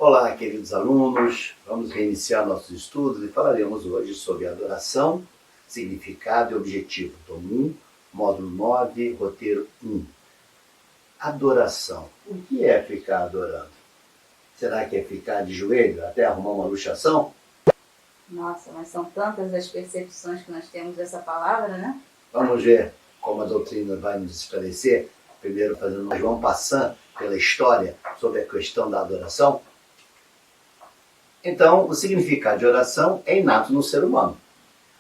Olá, queridos alunos, vamos reiniciar nossos estudos e falaremos hoje sobre adoração, significado e objetivo. Tom 1, módulo 9, roteiro 1. Adoração. O que é ficar adorando? Será que é ficar de joelho até arrumar uma luxação? Nossa, mas são tantas as percepções que nós temos dessa palavra, né? Vamos ver como a doutrina vai nos esclarecer. Primeiro, fazendo um João passando pela história sobre a questão da adoração. Então, o significado de oração é inato no ser humano.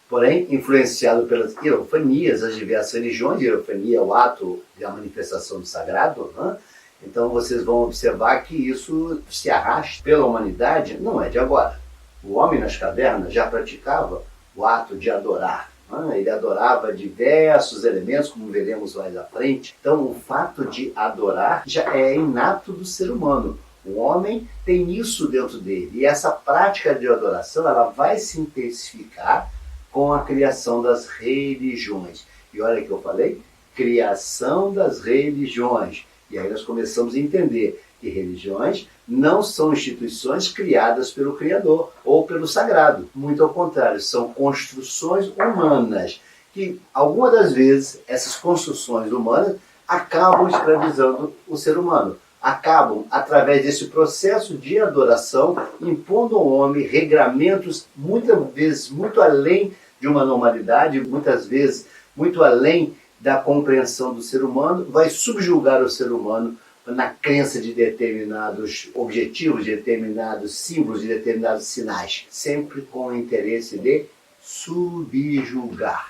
Porém, influenciado pelas hierofanias, as diversas religiões, hierofania é o ato da manifestação do sagrado, né? Então vocês vão observar que isso se arrasta pela humanidade, não é de agora. O homem nas cavernas já praticava o ato de adorar. Né? Ele adorava diversos elementos, como veremos mais à frente. Então, o fato de adorar já é inato do ser humano. O homem tem isso dentro dele. E essa prática de adoração ela vai se intensificar com a criação das religiões. E olha que eu falei, criação das religiões. E aí nós começamos a entender que religiões não são instituições criadas pelo Criador ou pelo Sagrado. Muito ao contrário, são construções humanas. Que, algumas das vezes, essas construções humanas acabam escravizando o ser humano. Acabam, através desse processo de adoração, impondo ao homem regramentos, muitas vezes muito além de uma normalidade, muitas vezes muito além da compreensão do ser humano, vai subjugar o ser humano na crença de determinados objetivos, de determinados símbolos, de determinados sinais, sempre com o interesse de subjugar.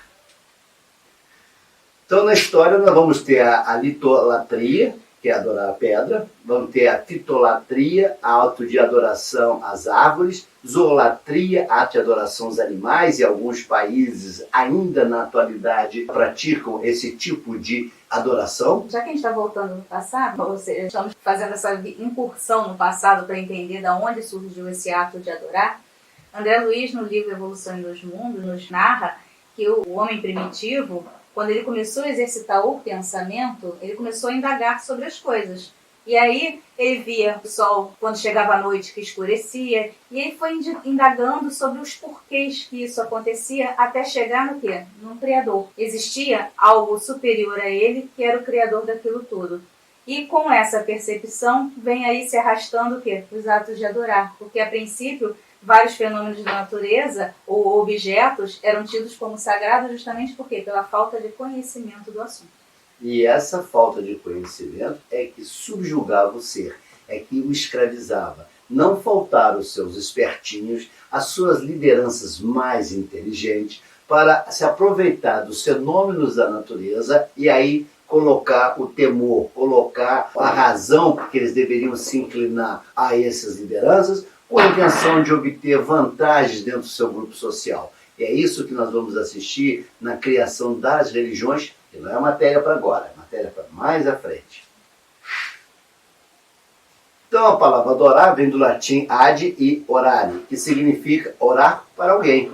Então, na história, nós vamos ter a litolatria, que é adorar a pedra, vamos ter a fitolatria, ato de adoração às árvores, zoolatria, ato de adoração aos animais, e alguns países ainda na atualidade praticam esse tipo de adoração. Já que a gente está voltando no passado, ou seja, estamos fazendo essa incursão no passado para entender de onde surgiu esse ato de adorar, André Luiz, no livro Evolução em Dois Mundos, nos narra que o homem primitivo, quando ele começou a exercitar o pensamento, ele começou a indagar sobre as coisas. E aí ele via o sol quando chegava a noite que escurecia, e ele foi indagando sobre os porquês que isso acontecia até chegar no quê? Num Criador. Existia algo superior a ele, que era o Criador daquilo tudo. E com essa percepção, vem aí se arrastando o quê? Os atos de adorar. Porque a princípio, vários fenômenos da natureza ou objetos eram tidos como sagrados justamente por quê? Pela falta de conhecimento do assunto. E essa falta de conhecimento é que subjugava o ser, é que o escravizava. Não faltaram os seus espertinhos, as suas lideranças mais inteligentes, para se aproveitar dos fenômenos da natureza e aí colocar o temor, colocar a razão que eles deveriam se inclinar a essas lideranças, com a intenção de obter vantagens dentro do seu grupo social. E é isso que nós vamos assistir na criação das religiões, que não é matéria para agora, é matéria para mais à frente. Então a palavra adorar vem do latim ad e orare, que significa orar para alguém.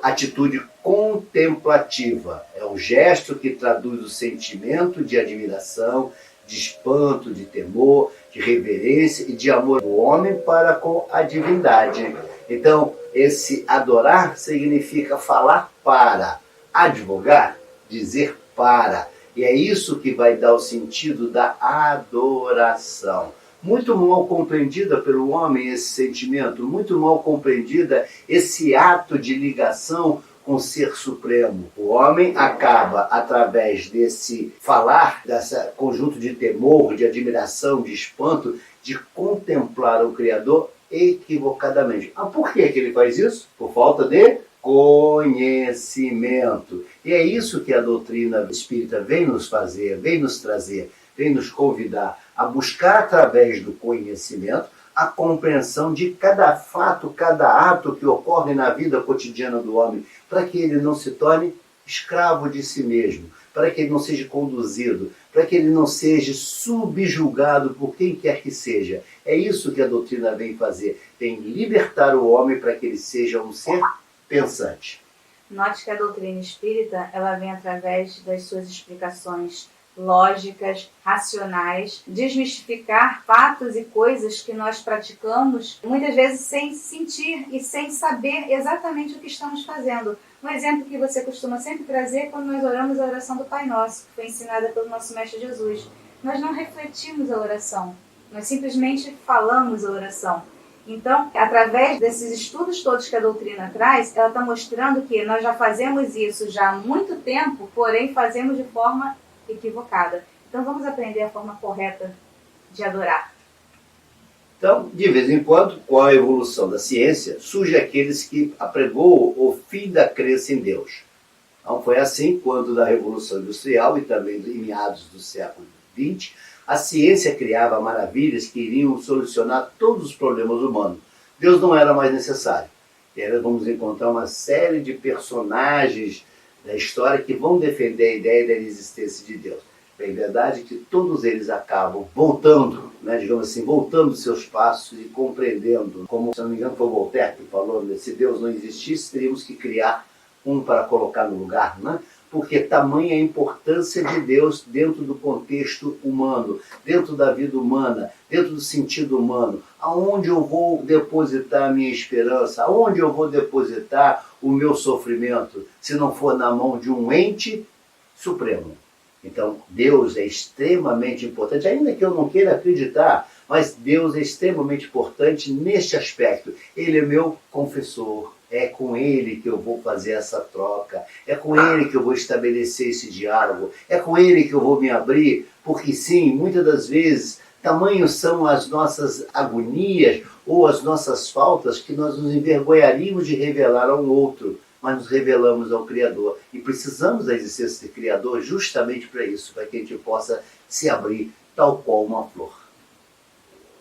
Atitude contemplativa, é um gesto que traduz o sentimento de admiração, de espanto, de temor, de reverência e de amor do homem para com a divindade. Então, esse adorar significa falar para, advogar, dizer para. E é isso que vai dar o sentido da adoração. Muito mal compreendida pelo homem esse sentimento, muito mal compreendida esse ato de ligação com o Ser Supremo. O homem acaba, através desse falar, desse conjunto de temor, de admiração, de espanto, de contemplar o Criador equivocadamente. Por que ele faz isso? Por falta de conhecimento. E é isso que a doutrina espírita vem nos fazer, vem nos trazer, vem nos convidar a buscar através do conhecimento a compreensão de cada fato, cada ato que ocorre na vida cotidiana do homem, para que ele não se torne escravo de si mesmo, para que ele não seja conduzido, para que ele não seja subjugado por quem quer que seja. É isso que a doutrina vem fazer, vem libertar o homem para que ele seja um ser pensante. Note que a doutrina espírita ela vem através das suas explicações lógicas, racionais, desmistificar fatos e coisas que nós praticamos, muitas vezes sem sentir e sem saber exatamente o que estamos fazendo. Um exemplo que você costuma sempre trazer é quando nós oramos a oração do Pai Nosso, que foi ensinada pelo nosso Mestre Jesus. Nós não refletimos a oração, nós simplesmente falamos a oração. Então, através desses estudos todos que a doutrina traz, ela está mostrando que nós já fazemos isso já há muito tempo, porém fazemos de forma equivocada. Então vamos aprender a forma correta de adorar. Então, de vez em quando, com a evolução da ciência, surge aqueles que apregou o fim da crença em Deus. Então foi assim quando da Revolução Industrial e também em meados do século XX, a ciência criava maravilhas que iriam solucionar todos os problemas humanos. Deus não era mais necessário. E aí nós vamos encontrar uma série de personagens da história que vão defender a ideia da existência de Deus. É verdade que todos eles acabam voltando, digamos assim, voltando seus passos e compreendendo, como, se não me engano, foi Voltaire que falou, se Deus não existisse, teríamos que criar um para colocar no lugar, porque tamanha a importância de Deus dentro do contexto humano, dentro da vida humana, dentro do sentido humano. Aonde eu vou depositar a minha esperança? Aonde eu vou depositar o meu sofrimento, se não for na mão de um ente supremo? Então, Deus é extremamente importante, ainda que eu não queira acreditar, mas Deus é extremamente importante neste aspecto. Ele é meu confessor, é com Ele que eu vou fazer essa troca, é com Ele que eu vou estabelecer esse diálogo, é com Ele que eu vou me abrir, porque sim, muitas das vezes, tamanhos são as nossas agonias ou as nossas faltas que nós nos envergonharíamos de revelar ao outro, mas nos revelamos ao Criador. E precisamos da existência do Criador justamente para isso, para que a gente possa se abrir tal qual uma flor.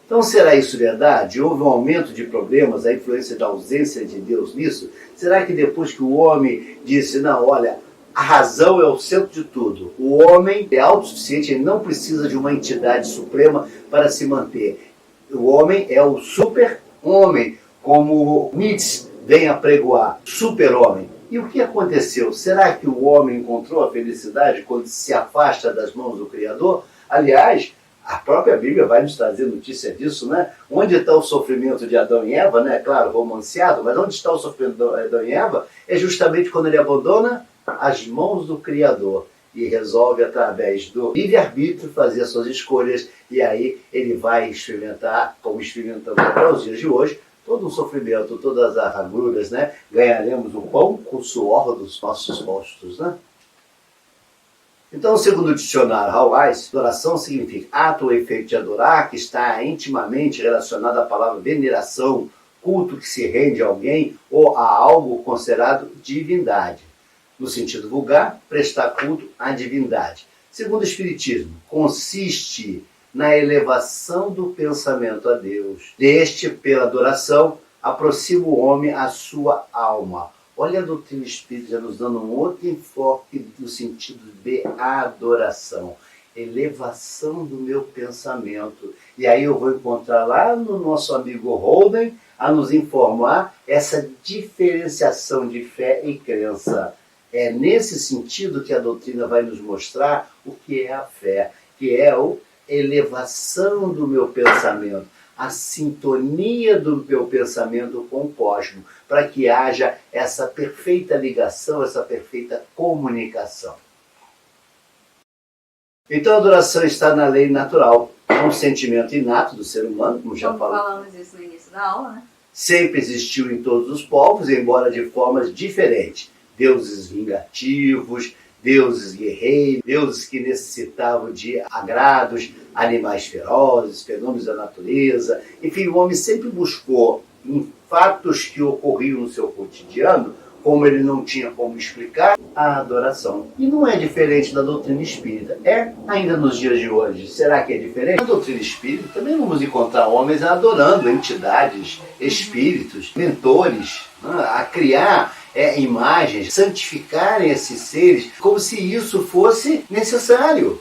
Então, será isso verdade? Houve um aumento de problemas, a influência da ausência de Deus nisso? Será que depois que o homem disse, não, olha, a razão é o centro de tudo, o homem é autossuficiente, ele não precisa de uma entidade suprema para se manter. O homem é o super-homem, como Nietzsche vem apregoar, super-homem. E o que aconteceu? Será que o homem encontrou a felicidade quando se afasta das mãos do Criador? Aliás, a própria Bíblia vai nos trazer notícia disso, Onde está o sofrimento de Adão e Eva, Claro, romanceado, mas onde está o sofrimento de Adão e Eva? É justamente quando ele abandona as mãos do Criador e resolve, através do livre-arbítrio, fazer as suas escolhas, e aí ele vai experimentar, como experimentamos até os dias de hoje, todo o sofrimento, todas as agruras, Ganharemos o pão com o suor dos nossos rostos, Então, segundo o dicionário Hallweiss, adoração significa ato ou efeito de adorar, que está intimamente relacionado à palavra veneração, culto que se rende a alguém ou a algo considerado divindade. No sentido vulgar, prestar culto à divindade. Segundo o Espiritismo, consiste na elevação do pensamento a Deus. Deste, pela adoração, aproxima o homem à sua alma. Olha a doutrina espírita já nos dando um outro enfoque no sentido de adoração. Elevação do meu pensamento. E aí eu vou encontrar lá no nosso amigo Holden a nos informar essa diferenciação de fé e crença. É nesse sentido que a doutrina vai nos mostrar o que é a fé, que é a elevação do meu pensamento, a sintonia do meu pensamento com o cosmos, para que haja essa perfeita ligação, essa perfeita comunicação. Então a adoração está na lei natural, é um sentimento inato do ser humano, como já falamos isso no início da aula, Sempre existiu em todos os povos, embora de formas diferentes. Deuses vingativos, deuses guerreiros, deuses que necessitavam de agrados, animais ferozes, fenômenos da natureza. Enfim, o homem sempre buscou, em fatos que ocorriam no seu cotidiano, como ele não tinha como explicar, a adoração. E não é diferente da doutrina espírita. É ainda nos dias de hoje. Será que é diferente? Na doutrina espírita também vamos encontrar homens adorando entidades, espíritos, mentores, a criar imagens, santificarem esses seres como se isso fosse necessário.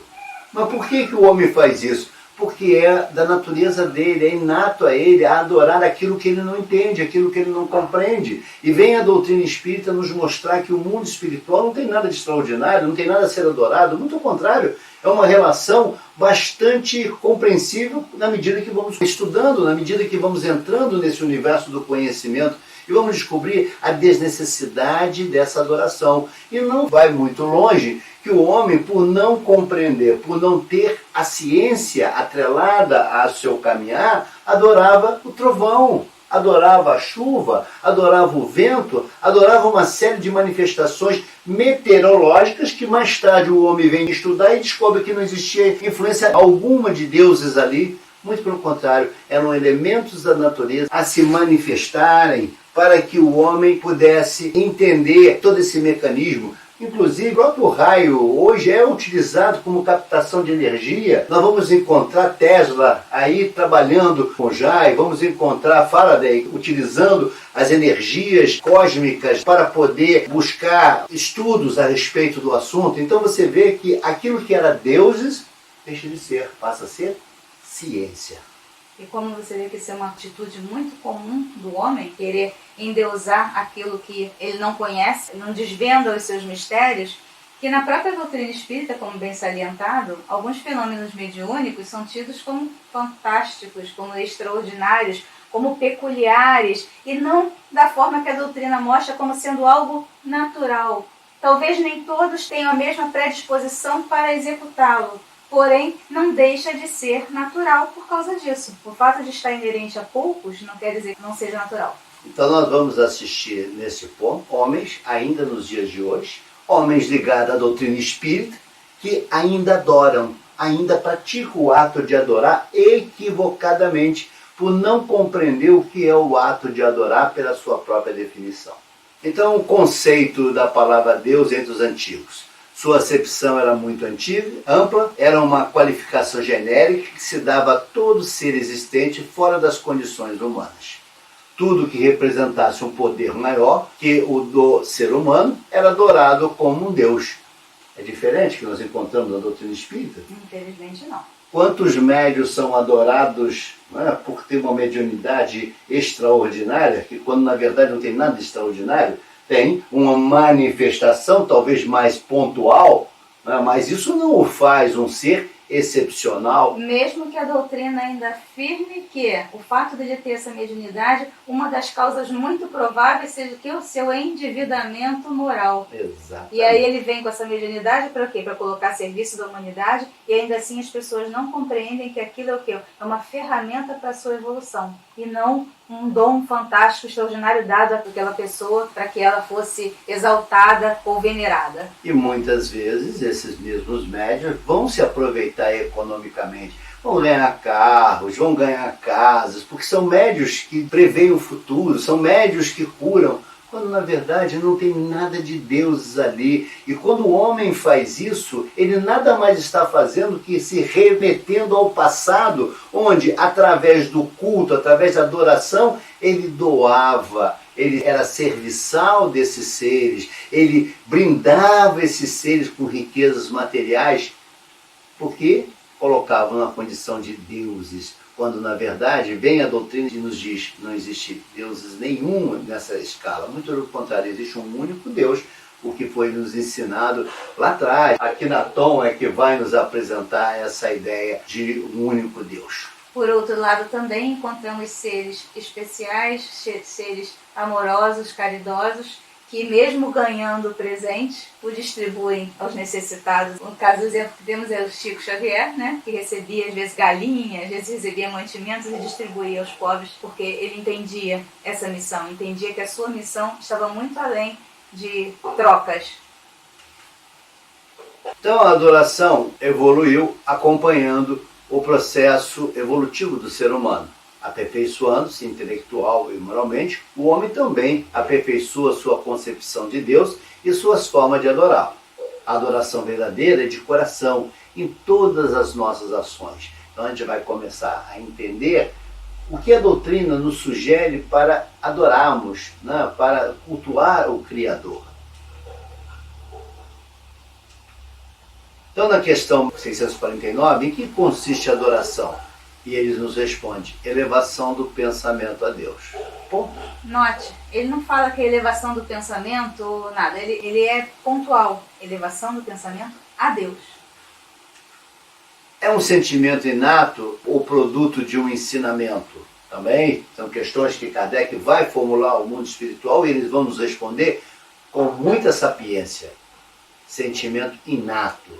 Mas por que o homem faz isso? Porque é da natureza dele, é inato a ele a adorar aquilo que ele não entende, aquilo que ele não compreende. E vem a doutrina espírita nos mostrar que o mundo espiritual não tem nada de extraordinário, não tem nada a ser adorado, muito ao contrário, É uma relação bastante compreensível na medida que vamos estudando, na medida que vamos entrando nesse universo do conhecimento e vamos descobrir a desnecessidade dessa adoração. E não vai muito longe que o homem, por não compreender, por não ter a ciência atrelada ao seu caminhar, adorava o trovão, adorava a chuva, adorava o vento, adorava uma série de manifestações meteorológicas que mais tarde o homem vem estudar e descobre que não existia influência alguma de deuses ali. Muito pelo contrário, eram elementos da natureza a se manifestarem para que o homem pudesse entender todo esse mecanismo. Inclusive, o próprio raio hoje é utilizado como captação de energia. Nós vamos encontrar Tesla aí trabalhando com Jai, vamos encontrar Faraday utilizando as energias cósmicas para poder buscar estudos a respeito do assunto. Então você vê que aquilo que era deuses deixa de ser, passa a ser ciência. E como você vê que isso é uma atitude muito comum do homem, querer endeusar aquilo que ele não conhece, não desvenda os seus mistérios, que na própria doutrina espírita, como bem salientado, alguns fenômenos mediúnicos são tidos como fantásticos, como extraordinários, como peculiares, e não da forma que a doutrina mostra como sendo algo natural. Talvez nem todos tenham a mesma predisposição para executá-lo, porém, não deixa de ser natural por causa disso. O fato de estar inerente a poucos não quer dizer que não seja natural. Então nós vamos assistir nesse ponto homens, ainda nos dias de hoje, homens ligados à doutrina espírita, que ainda adoram, ainda praticam o ato de adorar equivocadamente, por não compreender o que é o ato de adorar pela sua própria definição. Então o conceito da palavra Deus entre os antigos. Sua acepção era muito antiga, ampla, era uma qualificação genérica que se dava a todo ser existente fora das condições humanas. Tudo que representasse um poder maior que o do ser humano era adorado como um Deus. É diferente que nós encontramos na doutrina espírita? Infelizmente não. Quantos médios são adorados, né, por ter uma mediunidade extraordinária, que quando na verdade não tem nada de extraordinário, tem uma manifestação talvez mais pontual, né, mas isso não o faz um ser excepcional. Mesmo que a doutrina ainda afirme que o fato de ele ter essa mediunidade, uma das causas muito prováveis seja que o seu endividamento moral. Exatamente. E aí ele vem com essa mediunidade para quê? Para colocar a serviço da humanidade, e ainda assim as pessoas não compreendem que aquilo é o quê? É uma ferramenta para a sua evolução, e não um dom fantástico, extraordinário dado àquela pessoa para que ela fosse exaltada ou venerada. E muitas vezes esses mesmos médios vão se aproveitar economicamente, vão ganhar carros, vão ganhar casas, porque são médios que preveem o futuro, são médios que curam, quando na verdade não tem nada de deuses ali. E quando o homem faz isso, ele nada mais está fazendo que se remetendo ao passado, onde através do culto, através da adoração, ele doava, ele era serviçal desses seres, ele brindava esses seres com riquezas materiais, porque colocavam na condição de deuses, quando na verdade vem a doutrina que nos diz que não existe deuses nenhum nessa escala. Muito pelo contrário, existe um único Deus, o que foi nos ensinado lá atrás. Akhenaton é que vai nos apresentar essa ideia de um único Deus. Por outro lado, também encontramos seres especiais, seres amorosos, caridosos, que mesmo ganhando presente, o distribuem aos necessitados. No caso, o exemplo que temos é o Chico Xavier, né? Que recebia às vezes galinhas, às vezes recebia mantimentos e distribuía aos pobres, porque ele entendia essa missão, entendia que a sua missão estava muito além de trocas. Então a adoração evoluiu acompanhando o processo evolutivo do ser humano. Aperfeiçoando-se intelectual e moralmente, o homem também aperfeiçoa sua concepção de Deus e suas formas de adorá-lo. A adoração verdadeira é de coração em todas as nossas ações. Então a gente vai começar a entender o que a doutrina nos sugere para adorarmos, né, para cultuar o Criador. Então na questão 649, em que consiste a adoração? E ele nos responde, elevação do pensamento a Deus. Ponto. Note, ele não fala que é elevação do pensamento, nada. Ele é pontual. Elevação do pensamento a Deus. um sentimento inato ou produto de um ensinamento? Também são questões que Kardec vai formular ao mundo espiritual e eles vão nos responder com muita sapiência. Sentimento inato.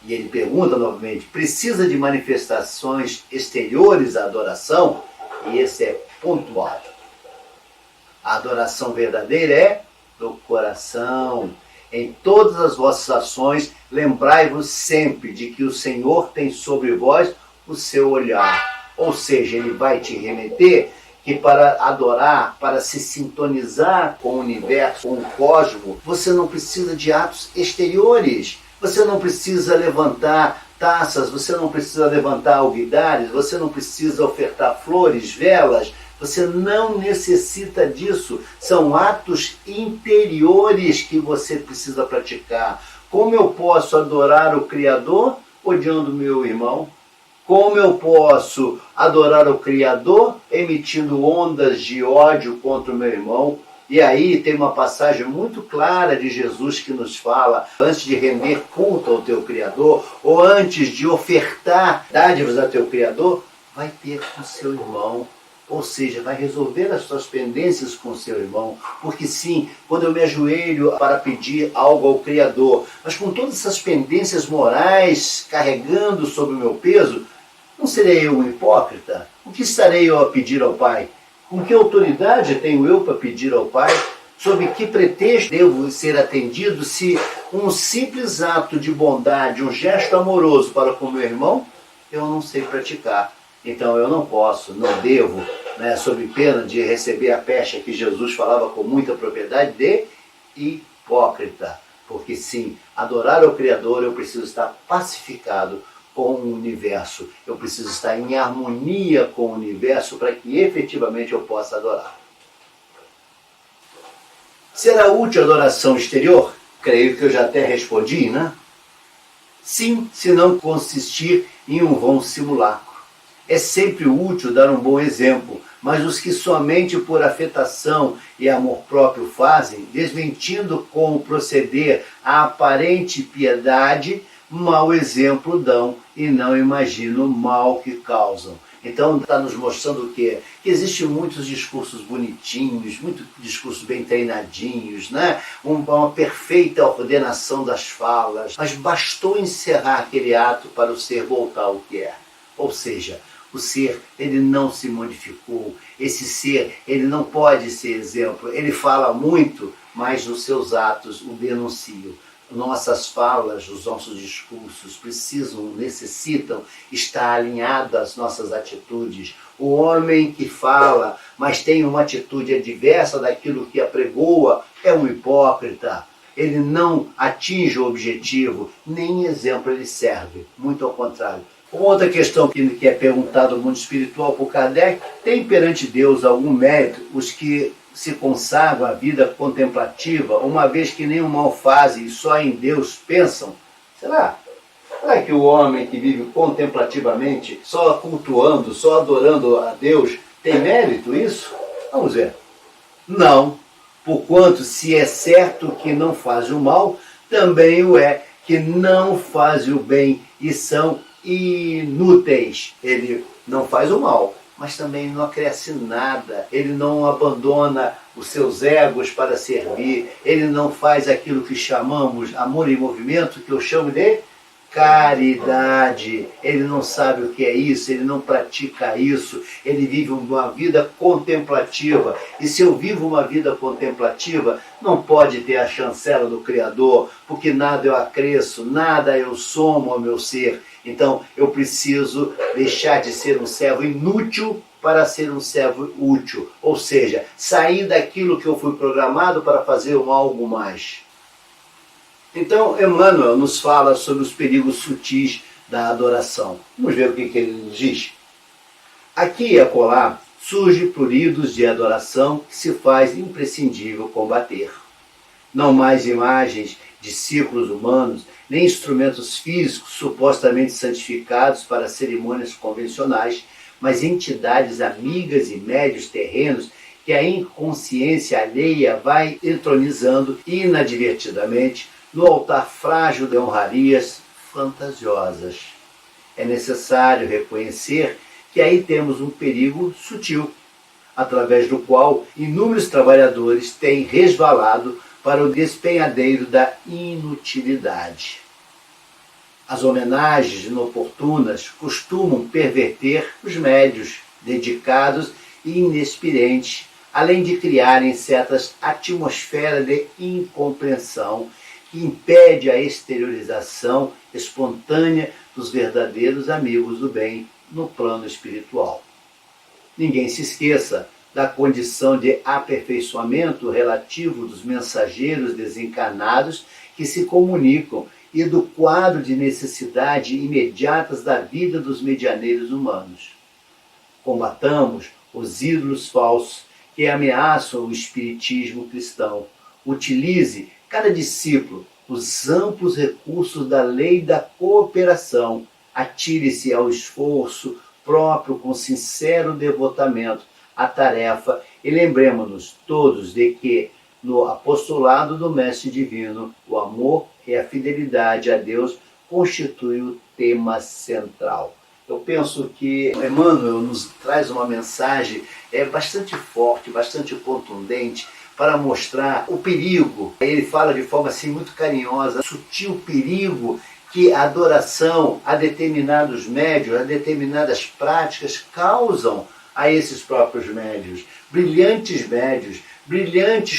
E ele pergunta novamente, precisa de manifestações exteriores à adoração? E esse é pontual. A adoração verdadeira é do coração. Em todas as vossas ações, lembrai-vos sempre de que o Senhor tem sobre vós o seu olhar. Ou seja, ele vai te remeter que para adorar, para se sintonizar com o universo, com o cosmos, você não precisa de atos exteriores. Você não precisa levantar taças, você não precisa levantar alguidares, você não precisa ofertar flores, velas. Você não necessita disso. São atos interiores que você precisa praticar. Como eu posso adorar o Criador odiando meu irmão? Como eu posso adorar o Criador emitindo ondas de ódio contra o meu irmão? E aí tem uma passagem muito clara de Jesus que nos fala, antes de render culto ao teu Criador, ou antes de ofertar dádivas ao teu Criador, vai ter com seu irmão. Ou seja, vai resolver as suas pendências com o seu irmão. Porque sim, quando eu me ajoelho para pedir algo ao Criador, mas com todas essas pendências morais carregando sobre o meu peso, não serei eu um hipócrita? O que estarei eu a pedir ao Pai? Com que autoridade tenho eu para pedir ao Pai? Sob que pretexto devo ser atendido se um simples ato de bondade, um gesto amoroso para com meu irmão, eu não sei praticar? Então eu não posso, não devo, sob pena de receber a pecha que Jesus falava com muita propriedade, de hipócrita. Porque sim, adorar ao Criador eu preciso estar pacificado com o universo. Eu preciso estar em harmonia com o universo para que efetivamente eu possa adorar. Será útil a adoração exterior? Creio que eu já até respondi, né? Sim, se não consistir em um vão simulacro. É sempre útil dar um bom exemplo, mas os que somente por afetação e amor próprio fazem, desmentindo com o proceder a aparente piedade, mau exemplo dão e não imaginam o mal que causam. Então está nos mostrando o quê? Que existem muitos discursos bonitinhos, muitos discursos bem treinadinhos, uma perfeita ordenação das falas, mas bastou encerrar aquele ato para o ser voltar ao que é. Ou seja, o ser, ele não se modificou. Esse ser, ele não pode ser exemplo. Ele fala muito, mas nos seus atos o denunciam. Nossas falas, os nossos discursos necessitam estar alinhados às nossas atitudes. O homem que fala, mas tem uma atitude adversa daquilo que apregoa, é um hipócrita. Ele não atinge o objetivo, nem exemplo ele serve. Muito ao contrário. Uma outra questão que é perguntada ao mundo espiritual por Kardec, tem perante Deus algum mérito os que se consagram à vida contemplativa, uma vez que nenhum mal fazem e só em Deus pensam? Será? Será que o homem que vive contemplativamente, só cultuando, só adorando a Deus, tem mérito isso? Vamos ver. Não, porquanto se é certo que não faz o mal, também o é que não faz o bem e são inúteis. Ele não faz o mal, mas também não acresce nada. Ele não abandona os seus egos para servir. Ele não faz aquilo que chamamos amor em movimento, que eu chamo de caridade. Ele não sabe o que é isso, ele não pratica isso. Ele vive uma vida contemplativa. E se eu vivo uma vida contemplativa, não pode ter a chancela do Criador, porque nada eu acresço, nada eu somo ao meu ser. Então eu preciso deixar de ser um servo inútil para ser um servo útil. Ou seja, sair daquilo que eu fui programado para fazer um algo mais. Então Emmanuel nos fala sobre os perigos sutis da adoração. Vamos ver o que ele nos diz. Aqui e acolá surgem pruridos de adoração que se faz imprescindível combater. Não mais imagens de círculos humanos, nem instrumentos físicos supostamente santificados para cerimônias convencionais, mas entidades amigas e médios terrenos que a inconsciência alheia vai entronizando inadvertidamente no altar frágil de honrarias fantasiosas. É necessário reconhecer que aí temos um perigo sutil, através do qual inúmeros trabalhadores têm resvalado para o despenhadeiro da inutilidade. As homenagens inoportunas costumam perverter os médios dedicados e inexperientes, além de criarem certas atmosferas de incompreensão que impede a exteriorização espontânea dos verdadeiros amigos do bem no plano espiritual. Ninguém se esqueça da condição de aperfeiçoamento relativo dos mensageiros desencarnados que se comunicam e do quadro de necessidade imediatas da vida dos medianeiros humanos. Combatamos os ídolos falsos que ameaçam o espiritismo cristão. Utilize, cada discípulo, os amplos recursos da lei da cooperação. Atire-se ao esforço próprio com sincero devotamento à tarefa e lembremos-nos todos de que, no apostolado do Mestre Divino, o amor e a fidelidade a Deus constituem o tema central. Eu penso que Emmanuel nos traz uma mensagem bastante forte, bastante contundente, para mostrar o perigo. Ele fala de forma assim muito carinhosa, sutil perigo que a adoração a determinados médios, a determinadas práticas causam a esses próprios médios. Brilhantes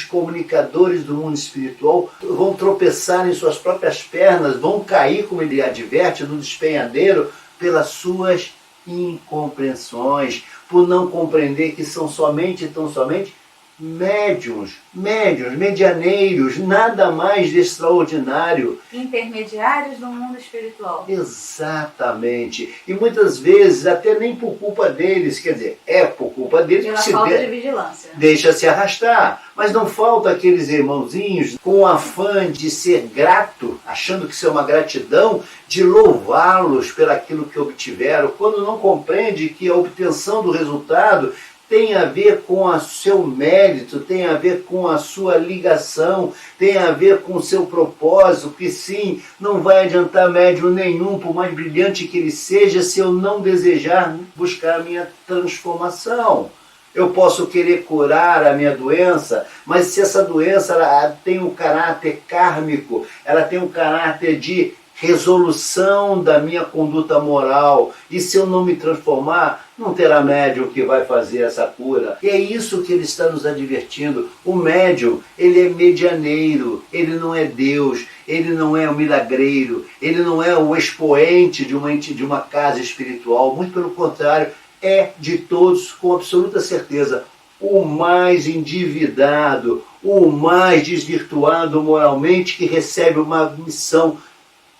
comunicadores do mundo espiritual vão tropeçar em suas próprias pernas, vão cair, como ele adverte, no despenhadeiro pelas suas incompreensões, por não compreender que são somente e tão somente médiuns, medianeiros, nada mais de extraordinário. Intermediários do mundo espiritual. Exatamente. E muitas vezes até nem por culpa deles, quer dizer, é por culpa deles. Pela falta de vigilância. Deixa-se arrastar. Mas não falta aqueles irmãozinhos com o afã de ser grato, achando que isso é uma gratidão, de louvá-los pelaquilo que obtiveram, quando não compreende que a obtenção do resultado tem a ver com o seu mérito, tem a ver com a sua ligação, tem a ver com o seu propósito, que sim, não vai adiantar médium nenhum, por mais brilhante que ele seja, se eu não desejar buscar a minha transformação. Eu posso querer curar a minha doença, mas se essa doença ela tem um caráter kármico, ela tem um caráter de resolução da minha conduta moral, e se eu não me transformar, não terá médium que vai fazer essa cura. E é isso que ele está nos advertindo. O médium, ele é medianeiro, ele não é Deus, ele não é o milagreiro, ele não é o expoente de uma casa espiritual, muito pelo contrário, é de todos, com absoluta certeza, o mais endividado, o mais desvirtuado moralmente, que recebe uma missão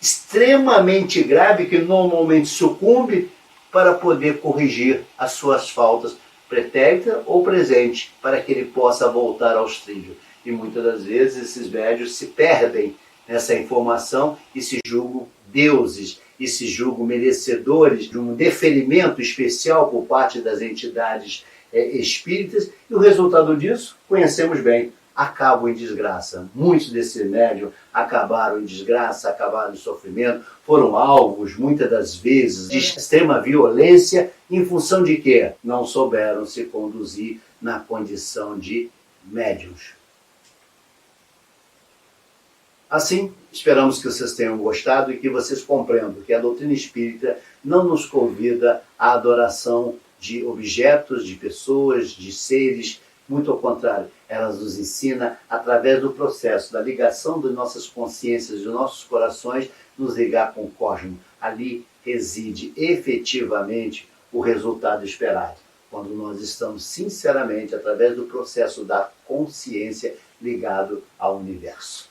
extremamente grave, que normalmente sucumbe para poder corrigir as suas faltas pretéritas ou presente, para que ele possa voltar aos trilhos. E muitas das vezes esses médios se perdem nessa informação e se julgam deuses, e se julgam merecedores de um deferimento especial por parte das entidades espíritas, e o resultado disso conhecemos bem. Acabam em desgraça. Muitos desses médiuns acabaram em desgraça, acabaram em sofrimento, foram alvos, muitas das vezes, de extrema violência, em função de quê? Não souberam se conduzir na condição de médiuns. Assim, esperamos que vocês tenham gostado e que vocês compreendam que a doutrina espírita não nos convida à adoração de objetos, de pessoas, de seres. Muito ao contrário, ela nos ensina, através do processo da ligação das nossas consciências, dos nossos corações, nos ligar com o cosmos. Ali reside efetivamente o resultado esperado, quando nós estamos sinceramente, através do processo da consciência, ligado ao universo.